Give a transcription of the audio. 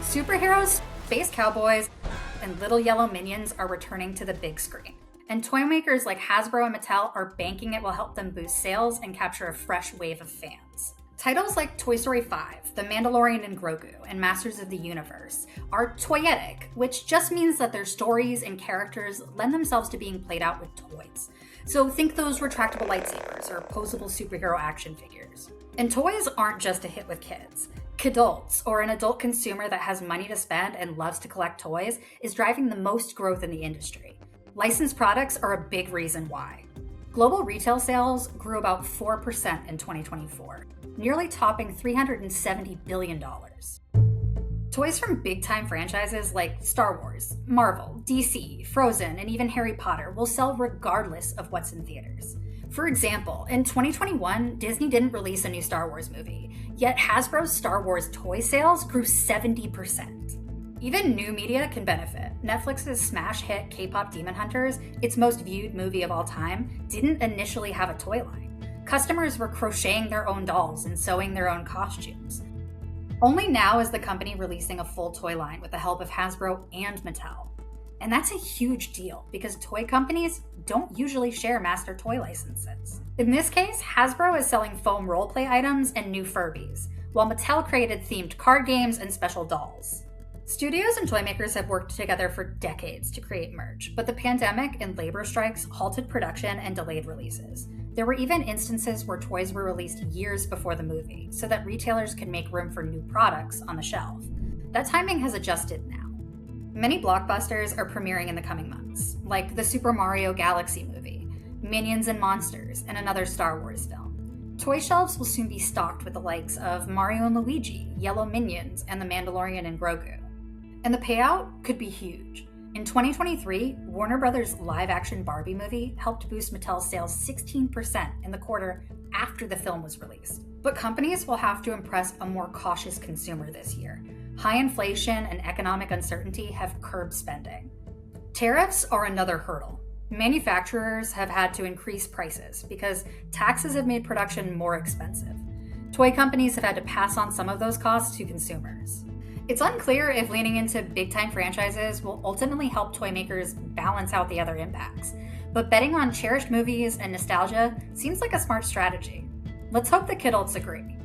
Superheroes, space cowboys, and little yellow minions are returning to the big screen. And toy makers like Hasbro and Mattel are banking it will help them boost sales and capture a fresh wave of fans. Titles like Toy Story 5, The Mandalorian and Grogu, and Masters of the Universe are Toyetic, which just means that their stories and characters lend themselves to being played out with toys. So think those retractable lightsabers or posable superhero action figures. And toys aren't just a hit with kids. Kidults, or an adult consumer that has money to spend and loves to collect toys, is driving the most growth in the industry. Licensed products are a big reason why. Global retail sales grew about 4% in 2024, nearly topping $370 billion. Toys from big-time franchises like Star Wars, Marvel, DC, Frozen, and even Harry Potter will sell regardless of what's in theaters. For example, in 2021, Disney didn't release a new Star Wars movie, yet Hasbro's Star Wars toy sales grew 70%. Even new media can benefit. Netflix's smash hit K-pop Demon Hunters, its most viewed movie of all time, didn't initially have a toy line. Customers were crocheting their own dolls and sewing their own costumes. Only now is the company releasing a full toy line with the help of Hasbro and Mattel. And that's a huge deal because toy companies don't usually share master toy licenses. In this case, Hasbro is selling foam roleplay items and new Furbies, while Mattel created themed card games and special dolls. Studios and toy makers have worked together for decades to create merch, but the pandemic and labor strikes halted production and delayed releases. There were even instances where toys were released years before the movie, so that retailers could make room for new products on the shelf. That timing has adjusted now. Many blockbusters are premiering in the coming months, like the Super Mario Galaxy movie, Minions and Monsters, and another Star Wars film. Toy shelves will soon be stocked with the likes of Mario and Luigi, Yellow Minions, and The Mandalorian and Grogu. And the payout could be huge. In 2023, Warner Brothers' live-action Barbie movie helped boost Mattel's sales 16% in the quarter after the film was released. But companies will have to impress a more cautious consumer this year. High inflation and economic uncertainty have curbed spending. Tariffs are another hurdle. Manufacturers have had to increase prices because taxes have made production more expensive. Toy companies have had to pass on some of those costs to consumers. It's unclear if leaning into big-time franchises will ultimately help toy makers balance out the other impacts, but betting on cherished movies and nostalgia seems like a smart strategy. Let's hope the kidults agree.